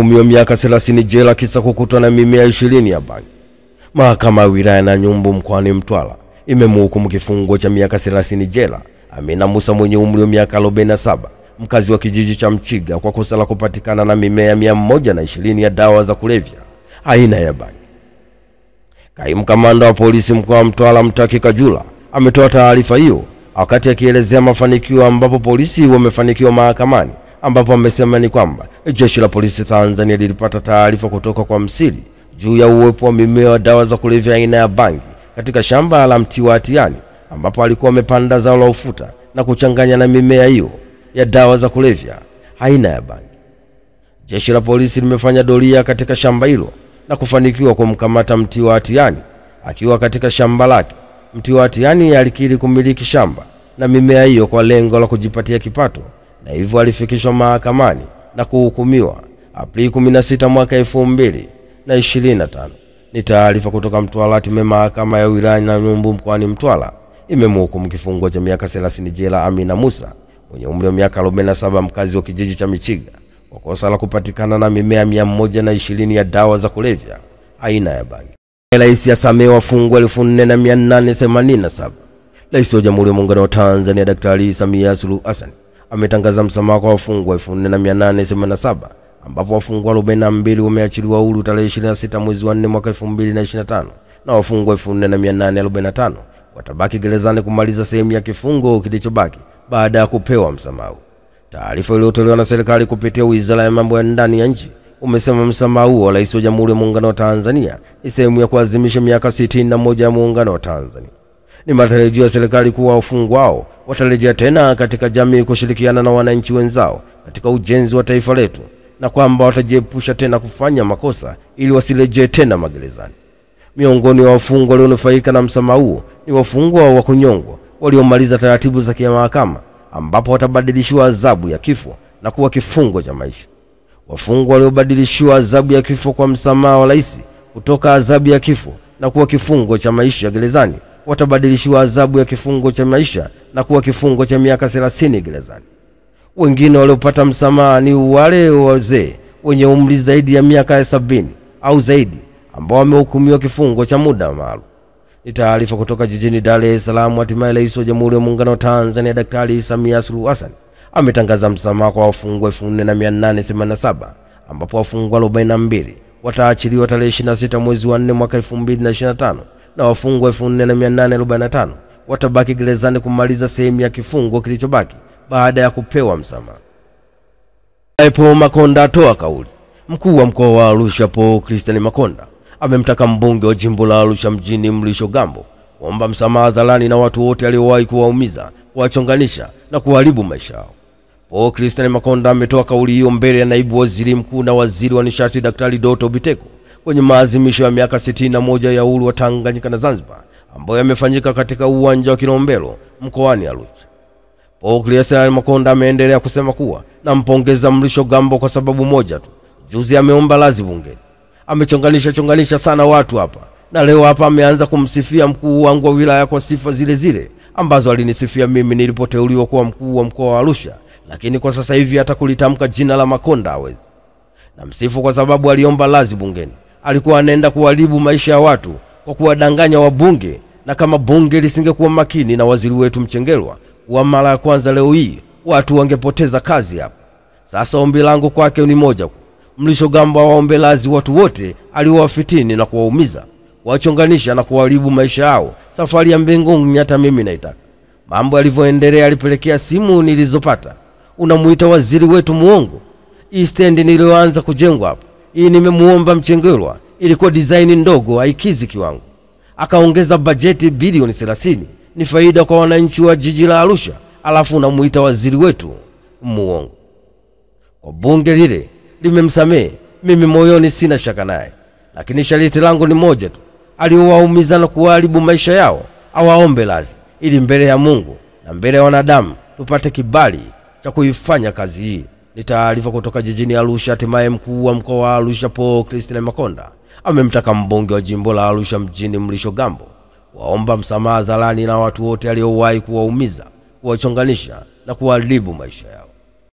Hukumiwa miaka 30 jela kisa kukutwa na mimea 20 ya bangi. Mahakama ya wilaya Nanyumbu mkoani Mtwara imemhukumu kifungo cha miaka 30 jela Amina Musa mwenye umri wa miaka 47, mkazi wa kijiji cha Mchiga, kwa kosa la kupatikana na mimea 120 ya dawa za kulevya aina ya bangi. Kaimu kamanda wa polisi mkoa wa Mtwara Mtaki Kajula ametoa taarifa hiyo wakati akielezea mafanikio ambapo polisi wamefanikiwa mahakamani, ambapo amesema ni kwamba jeshi la polisi Tanzania lilipata taarifa kutoka kwa msiri juu ya uwepo wa mimea wa dawa za kulevya aina ya bangi katika shamba la mti wa Hatiani, ambapo alikuwa amepanda zao la ufuta na kuchanganya na mimea hiyo ya dawa za kulevya aina ya bangi. Jeshi la polisi limefanya doria katika shamba hilo na kufanikiwa kumkamata mti wa Hatiani akiwa katika shamba lake. Mti wa Hatiani alikiri kumiliki shamba na mimea hiyo kwa lengo la kujipatia kipato, na hivyo alifikishwa mahakamani na kuhukumiwa Aprili 16 mwaka 2025. Ni taarifa kutoka Mtwara. Mahakama ya wilaya Nanyumbu mkoani Mtwara imemhukumu kifungo cha miaka 30 jela Amina Musa mwenye umri wa miaka 47, mkazi wa kijiji cha Michiga, kwa kosa la kupatikana na mimea 120 ya dawa za kulevya aina ya bangi. Rais asamehewa fungo 4887. Rais wa Jamhuri ya Muungano wa Tanzania Daktari Samia Suluhu Hassan ametangaza msamaha kwa wafungwa 4887, ambapo wafungwa 42 wameachiliwa huru tarehe 26 mwezi wa 4 mwaka 2025 na wafungwa 4845 watabaki gerezani kumaliza sehemu ya kifungo kilichobaki baada ya kupewa msamaha. Taarifa iliyotolewa na serikali kupitia Wizara ya Mambo ya Ndani ya Nchi umesema msamaha huo wa Rais wa Jamhuri ya Muungano wa Tanzania ni sehemu ya kuadhimisha miaka 61 ya Muungano wa Tanzania. Ni matarajio ya serikali kuwa wafungwa hao watarejea tena katika jamii kushirikiana na wananchi wenzao katika ujenzi wa taifa letu, na kwamba watajiepusha tena kufanya makosa ili wasirejee tena magerezani. Miongoni wa wafungwa walionufaika na msamaha huo ni wafungwa wa kunyongwa waliomaliza taratibu za kimahakama, ambapo watabadilishiwa adhabu ya kifo na kuwa kifungo cha maisha. Wafungwa waliobadilishiwa adhabu ya kifo kwa msamaha wa rais kutoka adhabu ya kifo na kuwa kifungo cha maisha gerezani watabadilishiwa adhabu ya kifungo cha maisha na kuwa kifungo cha miaka 30 gerezani. Wengine waliopata msamaha ni wale wazee wenye umri zaidi ya miaka 70 au zaidi ambao wamehukumiwa kifungo cha muda maalum. Ni taarifa kutoka jijini Dar es Salaam. Hatimaye Rais wa Jamhuri ya Muungano wa Tanzania Daktari Samia Suluhu Hassan ametangaza msamaha kwa wafungwa 4887, ambapo wafungwa 42 wataachiliwa tarehe 26 mwezi wa 4 mwaka 2025 na wafungwa 4845 watabaki gerezani kumaliza sehemu ya kifungo kilichobaki baada ya kupewa msamaha. Paul Makonda atoa kauli. Mkuu wa mkoa wa Arusha Paul Christian Makonda amemtaka mbunge wa jimbo la Arusha mjini Mrisho Gambo kuomba msamaha hadharani na watu wote aliowahi kuwaumiza, kuwachonganisha na kuharibu maisha yao. Paul Christian Makonda ametoa kauli hiyo mbele ya naibu waziri mkuu na waziri wa nishati Daktari Doto Biteko kwenye maadhimisho ya miaka 61 ya uhuru wa Tanganyika na Zanzibar ambayo yamefanyika katika uwanja wa Kilombero mkoani Arusha. Paul Christian Makonda ameendelea kusema kuwa nampongeza Mrisho Gambo kwa sababu moja tu: juzi ameomba lazi bungeni. Amechonganisha sana watu hapa, na leo hapa ameanza kumsifia mkuu wangu wa wilaya kwa sifa zile zile ambazo alinisifia mimi nilipoteuliwa kuwa mkuu wa mkoa wa Arusha, lakini kwa sasa hivi hata kulitamka jina la Makonda hawezi. Na msifu kwa sababu aliomba lazi bungeni. Alikuwa anaenda kuharibu maisha ya watu kwa kuwadanganya wabunge, na kama bunge lisingekuwa makini na waziri wetu Mchengerwa wa mara ya kwanza, leo hii watu wangepoteza kazi hapa. Sasa ombi langu kwake ni moja: Mrisho Gambo awaombe lazi watu wote aliowafitini na kuwaumiza, kuwachonganisha na kuharibu maisha yao. Safari ya mbinguni hata mimi naitaka. Mambo yalivyoendelea alipelekea simu nilizopata, unamuita waziri wetu muongo. Hii stand nilioanza kujengwa hapa, hii nimemuomba Mchengerwa, ilikuwa design ndogo haikizi kiwango. Akaongeza bajeti bilioni 30, ni faida kwa wananchi wa jiji la Arusha, alafu unamuita waziri wetu muongo. Kwa bunge lile limemsamehe, mimi moyoni sina shaka naye, lakini sharti langu ni moja tu: aliowaumiza na kuharibu maisha yao awaombe lazi, ili mbele ya Mungu na mbele ya wanadamu tupate kibali cha kuifanya kazi hii. Ni taarifa kutoka jijini Arusha. Hatimaye mkuu wa mkoa wa Arusha Paul Christian Makonda amemtaka mbunge wa jimbo la Arusha mjini Mrisho Gambo waomba msamaha hadharani na watu wote aliowahi kuwaumiza, kuwachonganisha na kuharibu maisha yao.